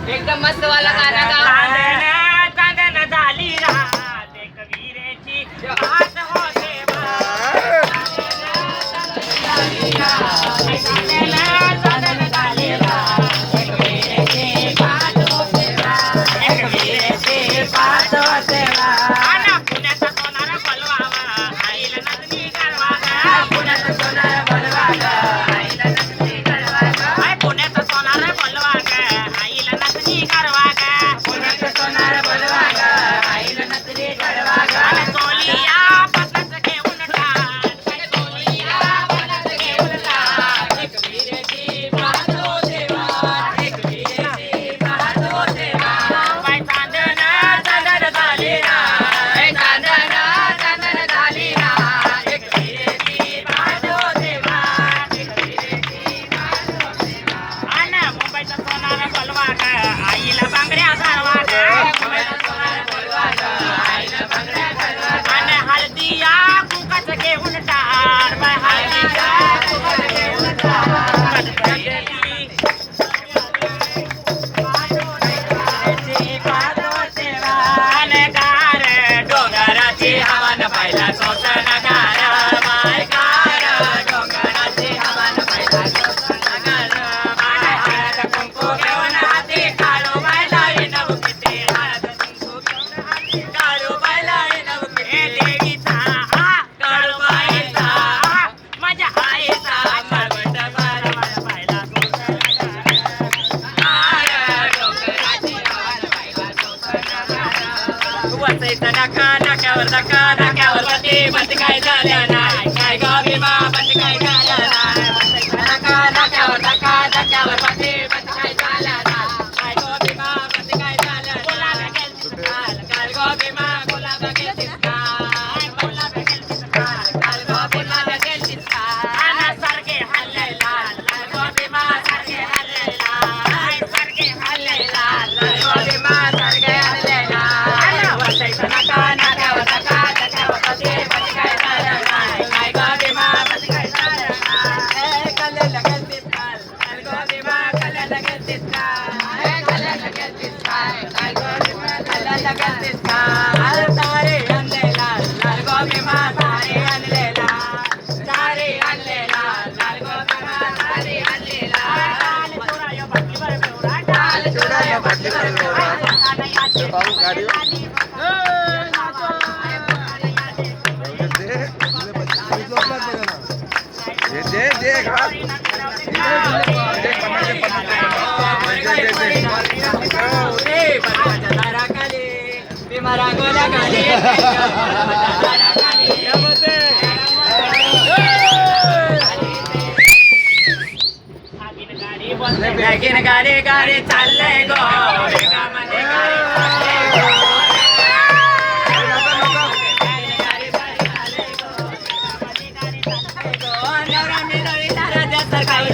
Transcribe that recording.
एकदम मस्त वाला गाणं गा. चांदन झाली रात एक विरेची पाच होते चांदन झाली रात एक विरेची पाच होते एक विरेची पाच होते पुण्याचा सोनार बलवावा आईला नंदनी गरवागा पुण्याचा सोनार बलवागा आईला नंदनी गरवागा पुण्याचा सोनार बलवागा आईला नंदनी गरवागा पुण्याचा सोनार बलवागा आईला नंदनी गरवागा सोलिया पताच घेऊन टाक सोलिया पताच घेऊन टाक एक विरेची पाच होते एक विरेची पाच होते बाय चांदन चांदन झाली ना आईला बांगड्या घालवागा आणि हळदीया कुकाच घेऊन टाळ बाय हळदीया कुकाच घेऊन आणि गार डोंगराची हवन पाहिला सोसन गार बाय गार डोंगराची हवन पाहिला सोसन गार बाय हळद कुंकू घेऊन हाती काळू बायला नवकिती हळद कुंकू घेऊन हाती काळू बायला नवकिती देवीचा काळू बाईचा माझ्या आईचा मळवट बार पाहिला सोसन गार डोंगराची हवन पाहिला सोसन गार वसायचं नका नाक्यावर बंदी बंदी काय झाल्या नाही काय ग भीमा बंदी काय झाल्या नाही वसायचं नका नाक्यावर बंदी बंदी काय झाल्या नाही काय ग भीमा बंदी काय झाल्या बोलायला गेलतीस काल काल ग भीमा बोलायला गेलतीस काल बोलायला गेलतीस काल काल ग बोलायला गेलतीस काल सारखे हल्ले लाल लाल ग भीमा सारखे हल्ले लाल सारखे हल्ले लाल लाल ग भीमा सारखे हल्ले लाल वसायचं नका नाक्यावर बंदी बंदी काय झाल्या नाही काय ग भीमा बंदी काय झाल्या नाही कल्याला गेलतीस काल काल ग भीमा कल्याला गेलतीस काल कल्याला गेलतीस काल काल ग भीमा कल्याला गेलतीस काल सारे आणले लाल लाल ग भीमा सारे आणले लाल सारे आणले लाल लाल ग भीमा सारे आणले लाल चोरायो बाटलीवर बेवरा टाल चोरायो बाटलीवर बेवरा पाहू गाडी दे दे मारा गोला गाली गाडी गाडी चाललंय गो वेगामध्ये गाडी चाललंय गो नवरा मी नवी तारा जास्त काही